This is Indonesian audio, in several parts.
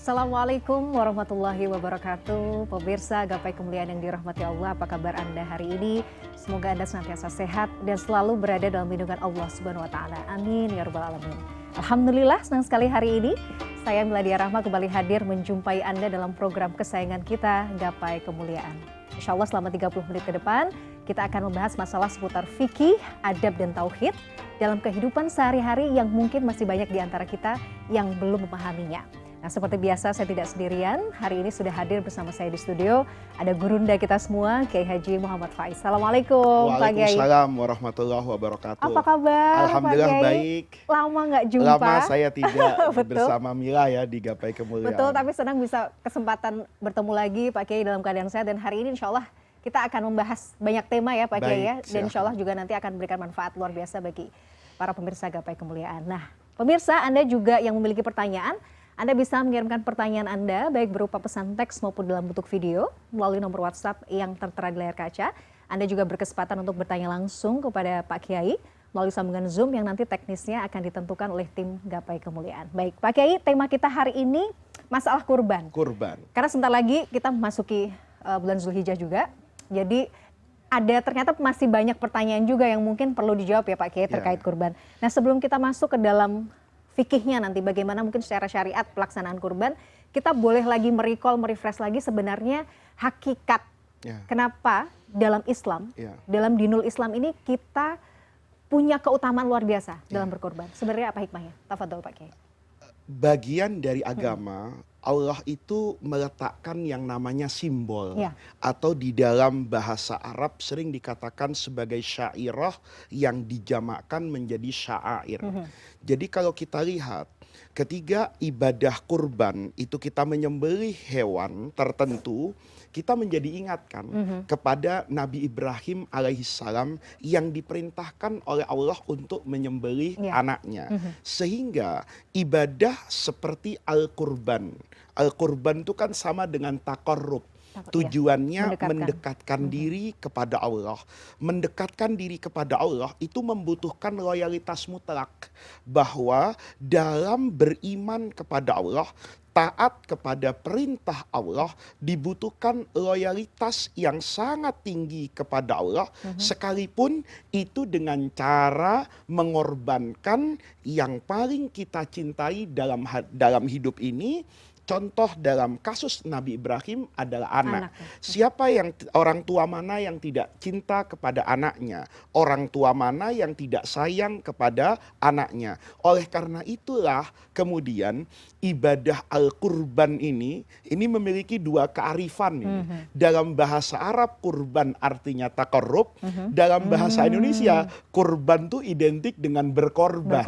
Assalamualaikum warahmatullahi wabarakatuh. Pemirsa Gapai Kemuliaan yang dirahmati Allah, apa kabar Anda hari ini? Semoga Anda senantiasa sehat dan selalu berada dalam lindungan Allah Subhanahu wa taala. Amin ya rabbal alamin. Alhamdulillah, senang sekali hari ini saya Miladia Rahma kembali hadir menjumpai Anda dalam program kesayangan kita Gapai Kemuliaan. Insya Allah selama 30 menit ke depan kita akan membahas masalah seputar fikih, adab dan tauhid dalam kehidupan sehari-hari yang mungkin masih banyak di antara kita yang belum memahaminya. Nah, seperti biasa saya tidak sendirian. Hari ini sudah hadir bersama saya di studio ada gurunda kita semua, Kiai Haji Muhammad Faiz. Assalamualaikum Pak Kiai. Waalaikumsalam warahmatullahi wabarakatuh. Apa kabar Alhamdulillah Pak Kiai? baik. Lama nggak jumpa. Lama saya tidak Betul. bersama Mila ya di Gapai Kemuliaan. Betul, tapi senang bisa kesempatan bertemu lagi Pak Kiai dalam keadaan sehat. Dan hari ini insya Allah kita akan membahas banyak tema ya Pak Kiai ya. Dan insya Allah juga nanti akan memberikan manfaat luar biasa bagi para pemirsa Gapai Kemuliaan. Nah, pemirsa Anda juga yang memiliki pertanyaan, Anda bisa mengirimkan pertanyaan Anda baik berupa pesan teks maupun dalam bentuk video melalui nomor WhatsApp yang tertera di layar kaca. Anda juga berkesempatan untuk bertanya langsung kepada Pak Kiai melalui sambungan Zoom yang nanti teknisnya akan ditentukan oleh tim Gapai Kemuliaan. Baik, Pak Kiai, tema kita hari ini masalah kurban. Kurban. Karena sebentar lagi kita memasuki bulan Zulhijjah juga. Jadi ada ternyata masih banyak pertanyaan juga yang mungkin perlu dijawab ya Pak Kiai terkait kurban. Nah, sebelum kita masuk ke dalam fikihnya nanti bagaimana mungkin secara syariat pelaksanaan kurban, kita boleh lagi merefresh lagi sebenarnya hakikat kenapa dalam Islam, dalam dinul Islam ini kita punya keutamaan luar biasa dalam berkorban. Sebenarnya apa hikmahnya? Tafadhol Pak Kiai. Bagian dari agama, Allah itu meletakkan yang namanya simbol atau di dalam bahasa Arab sering dikatakan sebagai syairah yang dijamakkan menjadi sya'air. Jadi kalau kita lihat ketika ibadah kurban itu kita menyembelih hewan tertentu, kita menjadi ingatkan kepada Nabi Ibrahim alaihissalam yang diperintahkan oleh Allah untuk menyembelih anaknya. Sehingga ibadah seperti al-kurban. Al-kurban itu kan sama dengan taqarrub. Tujuannya mendekatkan diri kepada Allah. Mendekatkan diri kepada Allah itu membutuhkan loyalitas mutlak. Bahwa dalam beriman kepada Allah, taat kepada perintah Allah, dibutuhkan loyalitas yang sangat tinggi kepada Allah, sekalipun itu dengan cara mengorbankan yang paling kita cintai dalam hidup ini. Contoh dalam kasus Nabi Ibrahim adalah anak. Siapa yang orang tua mana yang tidak cinta kepada anaknya? Orang tua mana yang tidak sayang kepada anaknya? Oleh karena itulah kemudian ibadah al-kurban ini memiliki dua kearifan ini. Dalam bahasa Arab kurban artinya taqarrub, dalam bahasa Indonesia kurban itu identik dengan berkorban.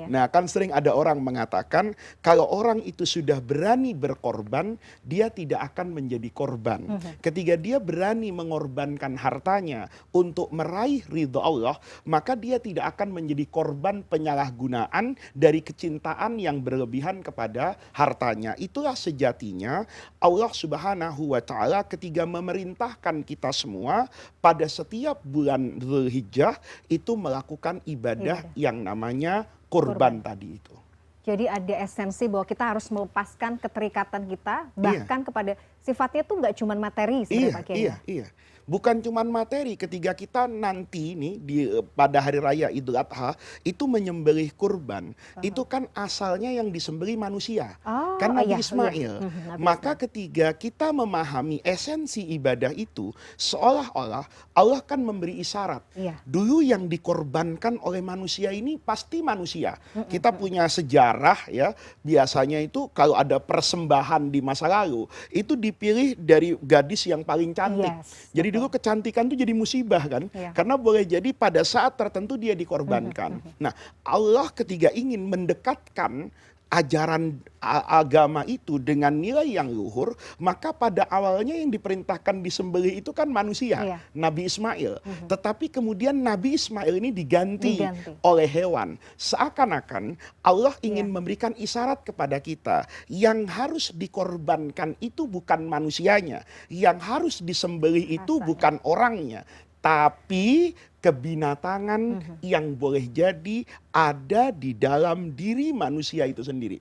Nah, kan sering ada orang mengatakan kalau orang itu sudah berani berkorban, dia tidak akan menjadi korban. Ketika dia berani mengorbankan hartanya untuk meraih ridho Allah, maka dia tidak akan menjadi korban penyalahgunaan dari kecintaan yang berlebihan kepada hartanya. Itulah sejatinya Allah Subhanahu wa taala ketika memerintahkan kita semua pada setiap bulan Zulhijjah itu melakukan ibadah yang namanya kurban tadi itu. Jadi ada esensi bahwa kita harus melepaskan keterikatan kita bahkan kepada sifatnya tuh nggak cuma materi sebenarnya Pak Kiai. Iya. Bukan cuma materi, ketika kita nanti ini pada hari raya Idul Adha itu menyembelih kurban, itu kan asalnya yang disembelih manusia, kan Nabi Ismail. Maka ketika kita memahami esensi ibadah itu, seolah-olah Allah kan memberi isyarat. Dulu yang dikorbankan oleh manusia ini pasti manusia. Kita punya sejarah ya, biasanya itu kalau ada persembahan di masa lalu, itu dipilih dari gadis yang paling cantik. Jadi dulu kecantikan itu jadi musibah kan, karena boleh jadi pada saat tertentu dia dikorbankan. Nah, Allah ketika ingin mendekatkan ajaran agama itu dengan nilai yang luhur, maka pada awalnya yang diperintahkan disembelih itu kan manusia, Nabi Ismail. Tetapi kemudian Nabi Ismail ini diganti oleh hewan. Seakan-akan Allah ingin memberikan isyarat kepada kita, yang harus dikorbankan itu bukan manusianya, yang harus disembelih itu bukan orangnya, tapi kebinatangan yang boleh jadi ada di dalam diri manusia itu sendiri.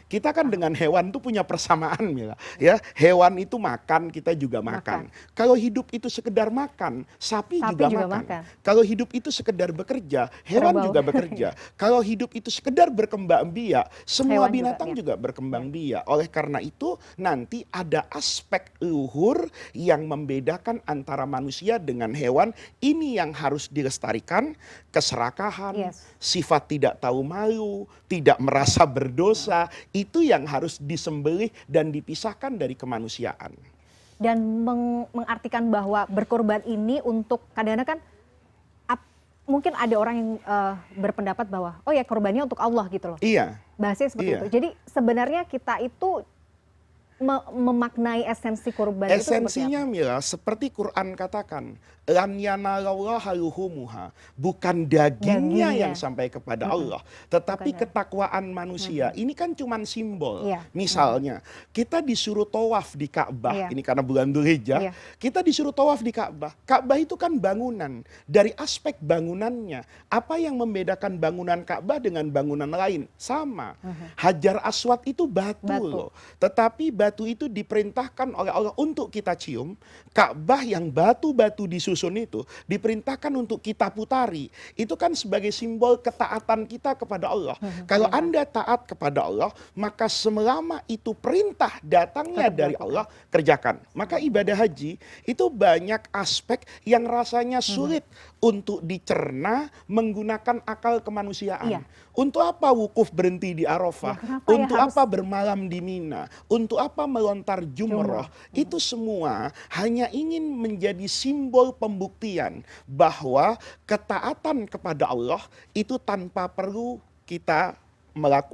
Kita kan dengan hewan itu punya persamaan, Mila. Ya, hewan itu makan, kita juga makan. Kalau hidup itu sekedar makan, sapi juga makan. Kalau hidup itu sekedar bekerja, hewan juga bekerja. Kalau hidup itu sekedar berkembang biak, semua binatang juga berkembang biak. Oleh karena itu nanti ada aspek luhur yang membedakan antara manusia dengan hewan. Ini yang harus dilestarikan, keserakahan, sifat tidak tahu malu, tidak merasa berdosa, itu yang harus disembelih dan dipisahkan dari kemanusiaan. Dan mengartikan bahwa berkorban ini untuk, kadang-kadang kan mungkin ada orang yang berpendapat bahwa oh ya korbannya untuk Allah gitu loh. Iya. Bahasanya seperti itu. Jadi sebenarnya kita itu memaknai esensi kurban itu esensinya Mila, seperti Quran katakan, lan yanalallaha luhumuha, bukan dagingnya yang sampai kepada Allah, tetapi ketakwaan manusia. Ini kan cuman simbol. Misalnya kita disuruh tawaf di Ka'bah, ini karena bulan Dzulhijjah, kita disuruh tawaf di Ka'bah. Ka'bah itu kan bangunan. Dari aspek bangunannya, apa yang membedakan bangunan Ka'bah dengan bangunan lain? Sama. Hajar Aswad itu batu loh. Tetapi batu itu diperintahkan oleh Allah untuk kita cium. Ka'bah yang batu-batu disusun itu diperintahkan untuk kita putari. Itu kan sebagai simbol ketaatan kita kepada Allah. Kalau Anda taat kepada Allah, maka selama itu perintah datangnya dari Allah, kerjakan. Maka ibadah haji itu banyak aspek yang rasanya sulit untuk dicerna menggunakan akal kemanusiaan. Untuk apa wukuf berhenti di Arafah? Untuk apa bermalam di Mina? Untuk apa melontar jumroh? Itu semua hanya ingin menjadi simbol pembuktian bahwa ketaatan kepada Allah itu tanpa perlu kita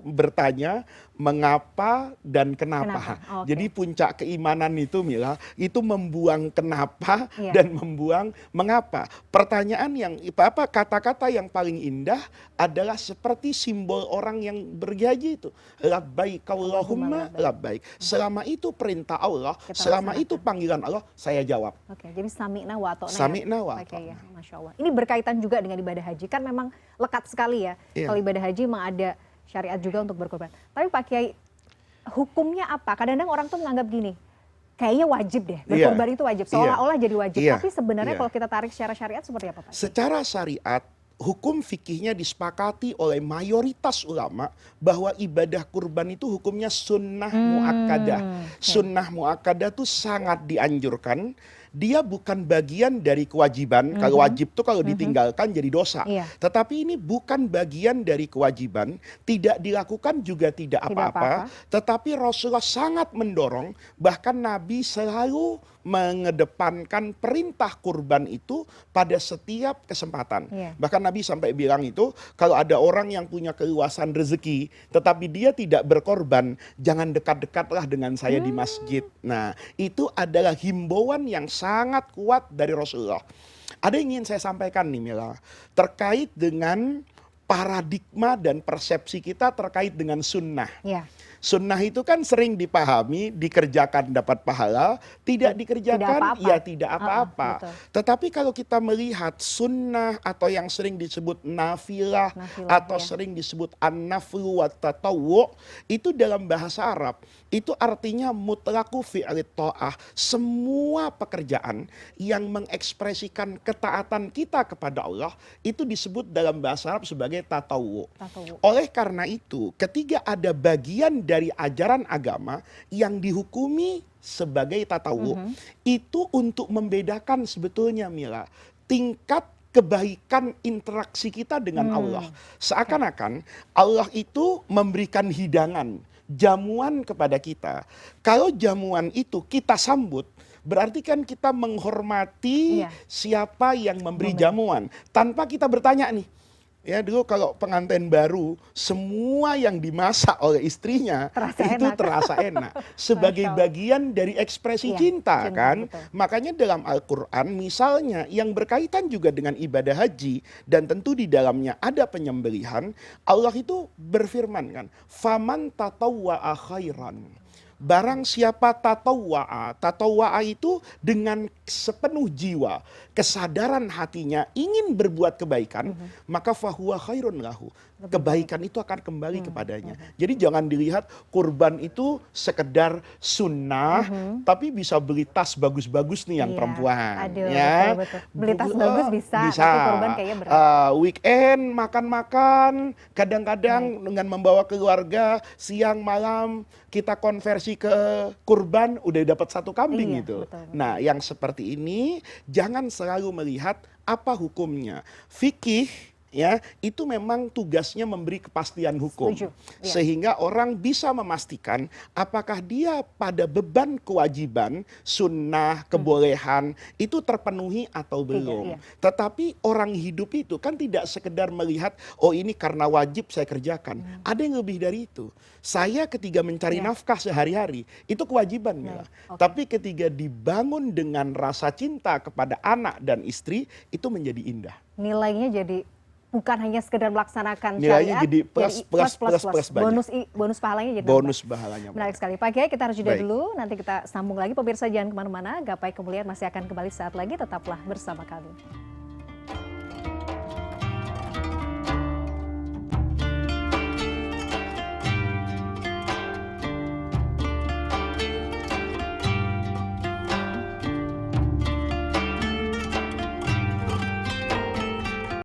bertanya mengapa dan kenapa. Jadi puncak keimanan itu Mila, itu membuang kenapa dan membuang mengapa. Pertanyaan yang kata-kata yang paling indah adalah seperti simbol orang yang berjanji itu. Labbaik Allahumma labbaik. Selama itu perintah Allah, selama itu panggilan Allah, saya jawab. Jadi sami'na wa ta'na. Sami'na wa ta'na. Masya Allah. Ini berkaitan juga dengan ibadah haji. Kan memang lekat sekali ya. Kalau ibadah haji memang ada syariat juga untuk berkorban. Tapi Pak Kiai, hukumnya apa? Kadang-kadang orang tuh menganggap gini, kayaknya wajib deh, berkorban itu wajib. Seolah-olah jadi wajib. Tapi sebenarnya kalau kita tarik secara syariat seperti apa Pak? Secara syariat, hukum fikihnya disepakati oleh mayoritas ulama bahwa ibadah kurban itu hukumnya sunnah muakkadah. Sunnah muakkadah itu sangat dianjurkan. Dia bukan bagian dari kewajiban. Kalau wajib itu kalau ditinggalkan jadi dosa. Tetapi ini bukan bagian dari kewajiban. Tidak dilakukan juga tidak apa-apa. Tetapi Rasulullah sangat mendorong. Bahkan Nabi selalu mengedepankan perintah kurban itu pada setiap kesempatan. Bahkan Nabi sampai bilang itu, kalau ada orang yang punya keluasan rezeki, tetapi dia tidak berkorban, jangan dekat-dekatlah dengan saya di masjid. Nah, itu adalah himbauan yang sangat kuat dari Rasulullah. Ada yang ingin saya sampaikan nih Mila, terkait dengan paradigma dan persepsi kita terkait dengan sunnah. Sunnah itu kan sering dipahami, dikerjakan dapat pahala, tidak dikerjakan ya tidak apa-apa. Tetapi kalau kita melihat sunnah atau yang sering disebut nafilah atau sering disebut an-naflu wa tatawwu, itu dalam bahasa Arab, itu artinya mutlaku fi'lit ta'ah. Semua pekerjaan yang mengekspresikan ketaatan kita kepada Allah, itu disebut dalam bahasa Arab sebagai tatawwu. Oleh karena itu, ketika ada bagian dari ajaran agama yang dihukumi sebagai tatawwu, itu untuk membedakan sebetulnya Mila, tingkat kebaikan interaksi kita dengan Allah. Seakan-akan Allah itu memberikan hidangan, jamuan kepada kita. Kalau jamuan itu kita sambut, berarti kan kita menghormati siapa yang memberi jamuan. Tanpa kita bertanya nih, ya dulu kalau pengantin baru, semua yang dimasak oleh istrinya terasa enak. Sebagai bagian dari ekspresi cinta kan. Betul. Makanya dalam Al-Quran misalnya yang berkaitan juga dengan ibadah haji, dan tentu di dalamnya ada penyembelihan, Allah itu berfirman kan, faman tatawwa'a khairan. Barang siapa tatawwa'a itu dengan sepenuh jiwa, kesadaran hatinya ingin berbuat kebaikan, maka fahuwa khairun lahu. Kebaikan itu akan kembali kepadanya. Jadi jangan dilihat kurban itu sekedar sunnah, tapi bisa beli tas bagus-bagus nih yang perempuan. Aduh, Ya, betul. Beli tas bagus bisa. Tapi kurban kayaknya berat. Weekend makan-makan, kadang-kadang dengan membawa keluarga, siang malam kita konversi ke kurban, udah dapat satu kambing gitu. Betul. Nah, yang seperti ini jangan selalu melihat apa hukumnya. Fikih ya itu memang tugasnya memberi kepastian hukum. Setuju. Ya. Sehingga orang bisa memastikan apakah dia pada beban kewajiban, sunnah, kebolehan itu terpenuhi atau belum. Iya. Tetapi orang hidup itu kan tidak sekedar melihat, oh ini karena wajib saya kerjakan. Ada yang lebih dari itu. Saya ketika mencari nafkah sehari-hari itu kewajiban, Mila. Tapi ketika dibangun dengan rasa cinta kepada anak dan istri, itu menjadi indah. Nilainya jadi bukan hanya sekedar melaksanakan Nilainya syariat, jadi plus banyak. bonus pahalanya jadi Bonus nambah. pahalanya. Menarik sekali. Pak Kiai, kita harus jeda Baik. dulu. Nanti kita sambung lagi. Pemirsa jangan kemana-mana. Gapai Kemuliaan masih akan kembali saat lagi. Tetaplah bersama kami.